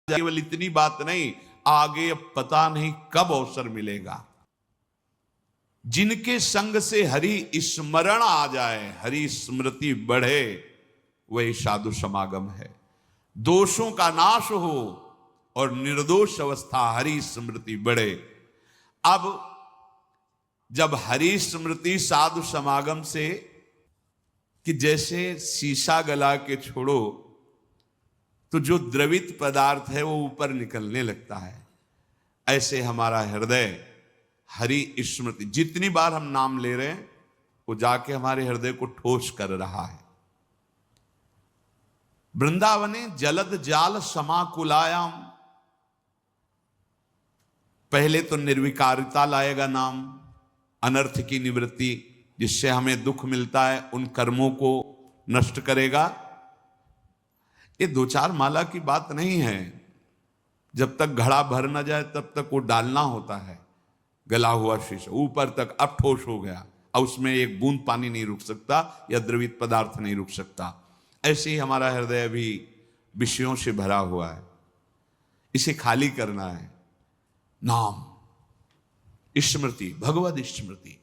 केवल इतनी बात नहीं, आगे अब पता नहीं कब अवसर मिलेगा। जिनके संग से हरि स्मरण आ जाए, हरि स्मृति बढ़े, वही साधु समागम है। दोषों का नाश हो और निर्दोष अवस्था हरि स्मृति बढ़े। अब जब हरि स्मृति साधु समागम से, कि जैसे शीशा गला के छोड़ो तो जो द्रवित पदार्थ है वो ऊपर निकलने लगता है, ऐसे हमारा हृदय हरि स्मृति, जितनी बार हम नाम ले रहे हैं वो जाके हमारे हृदय को ठोस कर रहा है। वृंदावने जलद जाल समाकुलायाम, पहले तो निर्विकारिता लाएगा नाम, अनर्थ की निवृत्ति, जिससे हमें दुख मिलता है उन कर्मों को नष्ट करेगा। ये दो चार माला की बात नहीं है, जब तक घड़ा भर ना जाए तब तक वो डालना होता है। गला हुआ शीशा ऊपर तक अब ठोस हो गया, अब उसमें एक बूंद पानी नहीं रुक सकता या द्रवित पदार्थ नहीं रुक सकता। ऐसे ही हमारा हृदय भी विषयों से भरा हुआ है, इसे खाली करना है। नाम स्मृति, भगवद स्मृति,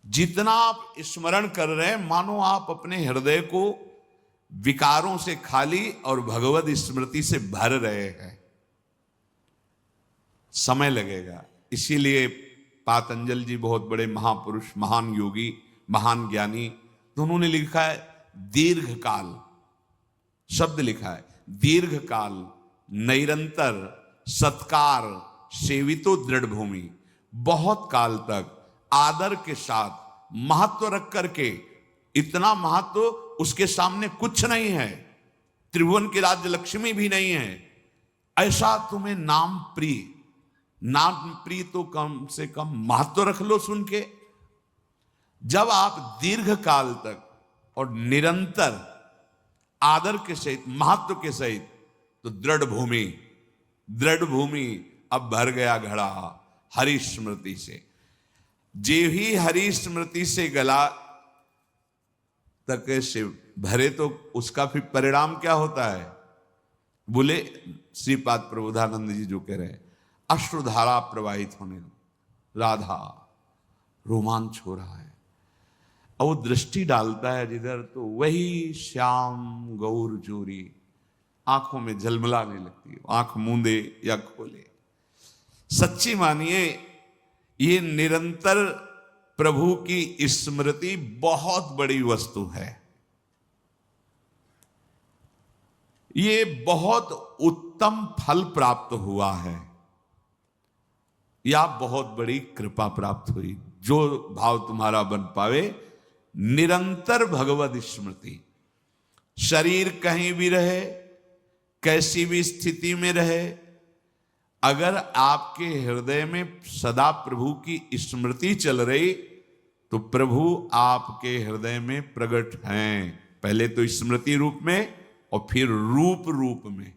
जितना आप स्मरण कर रहे हैं मानो आप अपने हृदय को विकारों से खाली और भगवद स्मृति से भर रहे हैं। समय लगेगा, इसीलिए पातंजल जी बहुत बड़े महापुरुष, महान योगी, महान ज्ञानी, तो उन्होंने लिखा है दीर्घ काल, शब्द लिखा है दीर्घ काल, निरंतर सत्कार सेवितो दृढ़ भूमि, बहुत काल तक आदर के साथ महत्व रख करके, इतना महत्व उसके सामने कुछ नहीं है, त्रिभुवन की राज्य लक्ष्मी भी नहीं है, ऐसा तुम्हें नाम प्रिय, नाम प्रिय तो कम से कम महत्व रख लो सुन के। जब आप दीर्घ काल तक और निरंतर आदर के सहित, महत्व के सहित, तो दृढ़ भूमि, दृढ़ भूमि अब भर गया घड़ा हरि स्मृति से। जे ही हरि स्मृति से गला तक से भरे तो उसका फिर परिणाम क्या होता है? बोले श्रीपाद प्रबोधानंद जी जो कह रहे हैं, अश्रुधारा प्रवाहित होने, राधा रोमांच हो रहा है। और वो दृष्टि डालता है जिधर, तो वही श्याम गौर जोरी आंखों में झलमलाने लगती है, आंख मूंदे या खोले। सच्ची मानिए, ये निरंतर प्रभु की स्मृति बहुत बड़ी वस्तु है, ये बहुत उत्तम फल प्राप्त हुआ है, या बहुत बड़ी कृपा प्राप्त हुई। जो भाव तुम्हारा बन पावे, निरंतर भगवद स्मृति, शरीर कहीं भी रहे, कैसी भी स्थिति में रहे, अगर आपके हृदय में सदा प्रभु की स्मृति चल रही तो प्रभु आपके हृदय में प्रकट हैं। पहले तो स्मृति रूप में और फिर रूप रूप में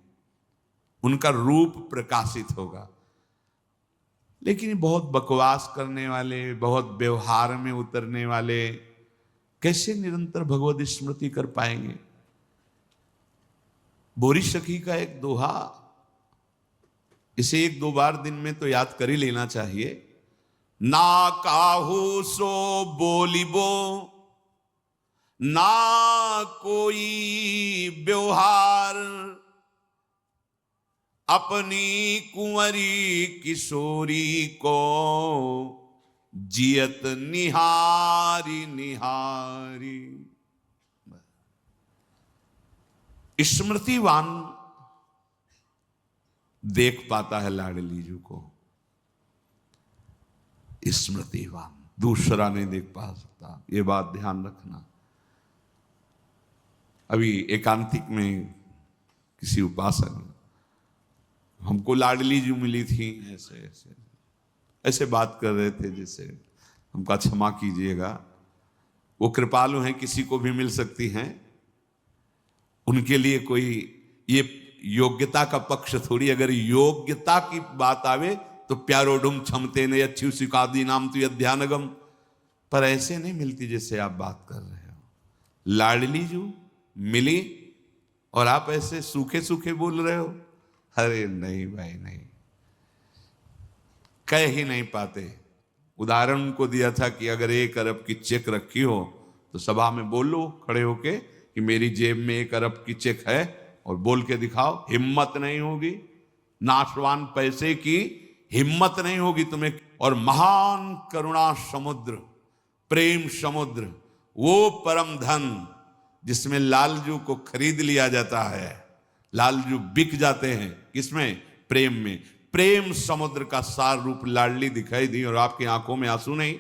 उनका रूप प्रकाशित होगा। लेकिन बहुत बकवास करने वाले, बहुत व्यवहार में उतरने वाले कैसे निरंतर भगवद स्मृति कर पाएंगे? बोरी सखी का एक दोहा, इसे एक दो बार दिन में तो याद कर ही लेना चाहिए। ना काहू सो बोलिबो, ना कोई व्यवहार, अपनी कुंवरी किशोरी को जियत निहारी निहारी। स्मृतिवान देख पाता है लाडली जी को, स्मृतिवान दूसरा नहीं देख पा सकता, ये बात ध्यान रखना। अभी एकांतिक में किसी उपासक, हमको लाडली जी मिली थी, ऐसे ऐसे ऐसे बात कर रहे थे, जैसे हमका क्षमा कीजिएगा, वो कृपालु हैं, किसी को भी मिल सकती हैं, उनके लिए कोई ये योग्यता का पक्ष थोड़ी। अगर योग्यता की बात आवे तो प्यारोडुम क्षमते ने अच्छी सिकादी नाम तो ध्यानगम, पर ऐसे नहीं मिलती जैसे आप बात कर रहे हो। लाडली जी मिली और आप ऐसे सूखे सूखे बोल रहे हो, अरे नहीं भाई नहीं, कह ही नहीं पाते। उदाहरण को दिया था कि अगर 1 अरब की चेक रखी हो तो सभा में बोलो खड़े होके कि मेरी जेब में 1 अरब की चेक है, और बोल के दिखाओ। हिम्मत नहीं होगी, नाशवान पैसे की हिम्मत नहीं होगी तुम्हें। और महान करुणा समुद्र, प्रेम समुद्र, वो परम धन जिसमें लालजू को खरीद लिया जाता है, लालजू बिक जाते हैं किसमें? प्रेम में। प्रेम समुद्र का सार रूप लाडली दिखाई दी और आपकी आंखों में आंसू नहीं,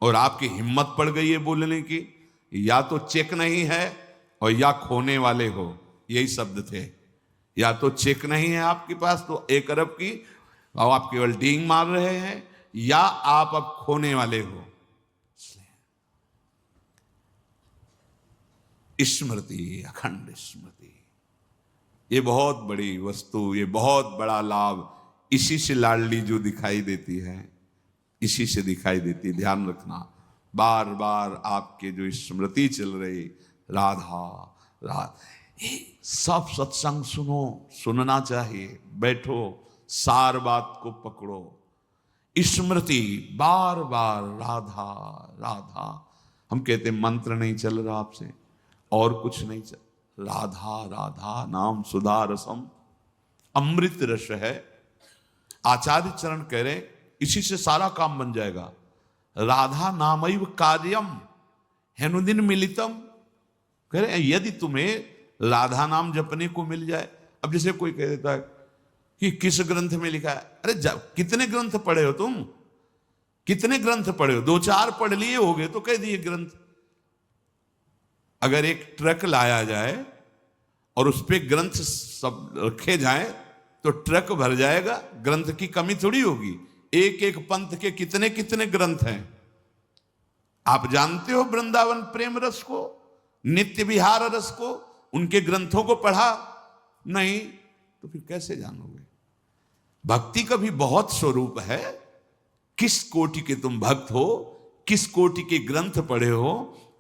और आपकी हिम्मत पड़ गई है बोलने की। या तो चेक नहीं है और या खोने वाले हो, यही शब्द थे। या तो चेक नहीं है आपके पास तो 1 अरब की, और आप केवल डींग मार रहे हैं, या आप अब खोने वाले हो। स्मृति, अखंड स्मृति, ये बहुत बड़ी वस्तु, ये बहुत बड़ा लाभ, इसी से लाडली जो दिखाई देती है, इसी से दिखाई देती है। ध्यान रखना, बार बार आपके जो स्मृति चल रही, राधा राधा, सब सत्संग सुनो, सुनना चाहिए, बैठो, सार बात को पकड़ो। स्मृति बार बार राधा राधा। हम कहते मंत्र नहीं चल रहा आपसे, और कुछ नहीं चल, राधा राधा नाम सुधा रसम, अमृत रस है। आचार्य चरण कह रहे इसी से सारा काम बन जाएगा। राधा नामैव कार्यम हेनुदिन मिलितम। कह रहे यदि तुम्हें राधा नाम जपने को मिल जाए। अब जैसे कोई कह देता है कि किस ग्रंथ में लिखा है, अरे कितने ग्रंथ पढ़े हो तुम, कितने ग्रंथ पढ़े हो? 2-4 पढ़ लिए होगे तो कह दिए ग्रंथ। अगर एक ट्रक लाया जाए और उस पे ग्रंथ सब रखे जाएं तो ट्रक भर जाएगा, ग्रंथ की कमी थोड़ी होगी। एक एक पंथ के कितने कितने ग्रंथ हैं। आप जानते हो वृंदावन प्रेम रस को, नित्य विहार रस को, उनके ग्रंथों को पढ़ा नहीं तो फिर कैसे जानोगे? भक्ति का भी बहुत स्वरूप है। किस कोटि के तुम भक्त हो, किस कोटि के ग्रंथ पढ़े हो।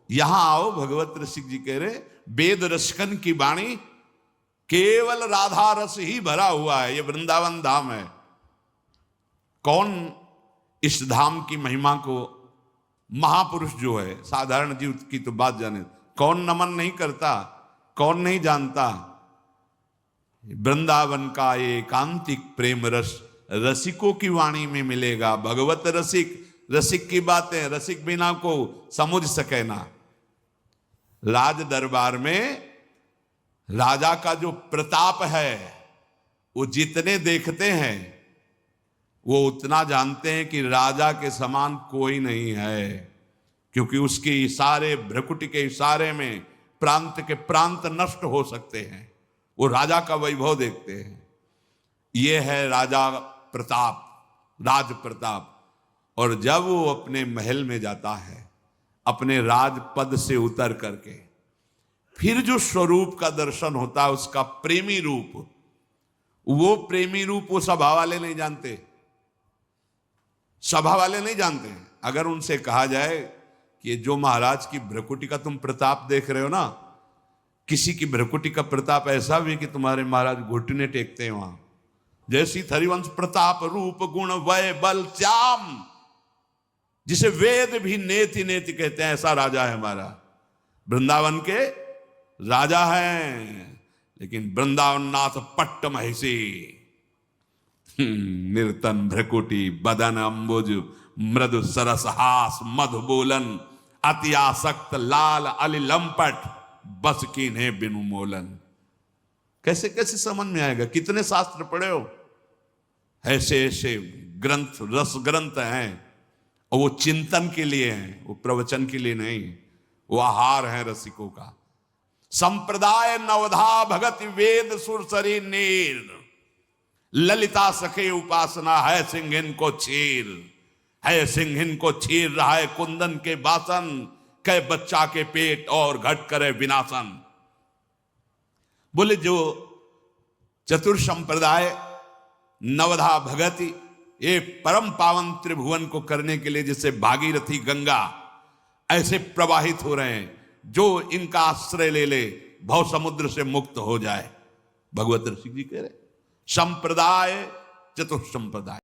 यहां आओ, भगवत रसिक जी कह रहे वेद रसकन की वाणी, केवल राधा रस ही भरा हुआ है। ये वृंदावन धाम है। कौन इस धाम की महिमा को, महापुरुष जो है, साधारण जीव की तो बात जाने, कौन नमन नहीं करता, कौन नहीं जानता? वृंदावन का ये एकांतिक प्रेम रस रसिकों की वाणी में मिलेगा। भगवत रसिक, रसिक की बातें रसिक बिना को समझ सके ना। राज दरबार में राजा का जो प्रताप है, वो जितने देखते हैं वो उतना जानते हैं कि राजा के समान कोई नहीं है, क्योंकि उसके इशारे, भ्रकुटी के इशारे में प्रांत के प्रांत नष्ट हो सकते हैं। वो राजा का वैभव देखते हैं। ये है राजा प्रताप, राज प्रताप। और जब वो अपने महल में जाता है, अपने राज पद से उतर करके, फिर जो स्वरूप का दर्शन होता है, उसका प्रेमी रूप, वो प्रेमी रूप वो सभा वाले नहीं जानते, सभा वाले नहीं जानते हैं। अगर उनसे कहा जाए कि जो महाराज की भ्रकुटी का तुम प्रताप देख रहे हो ना, किसी की भ्रकुटी का प्रताप ऐसा भी कि तुम्हारे महाराज घुटने टेकते हैं वहां, जैसी हरिवंश प्रताप रूप गुण वय बल श्याम, जिसे वेद भी नेति नेति कहते हैं, ऐसा राजा है हमारा। वृंदावन के राजा हैं, लेकिन वृंदावन नाथ पट्ट महिषी, निर्तन भ्रकुटी बदन अंबुज मृदु सरसहास मधु बोलन अति आसक्त लाल अली लंपट बस कीन्हे बिनु मोलन। कैसे कैसे समझ में आएगा? कितने शास्त्र पढ़े हो? ऐसे ऐसे ग्रंथ, रस ग्रंथ हैं, और वो चिंतन के लिए हैं, वो प्रवचन के लिए नहीं। वो आहार है रसिकों का। संप्रदाय नवधा भगति वेद सुरसरी नीर, ललिता सखे उपासना है सिंहिन को चीर, है सिंहिन को चीर रहा है कुंदन के बासन, कै बच्चा के पेट और घट करे विनाशन। बोले जो चतुर संप्रदाय नवधा भगति, ये परम पावन त्रिभुवन को करने के लिए जैसे भागीरथी गंगा ऐसे प्रवाहित हो रहे हैं, जो इनका आश्रय ले ले भव समुद्र से मुक्त हो जाए। भगवत ऋषि जी कह रहे संप्रदाय चतुष्संप्रदाय।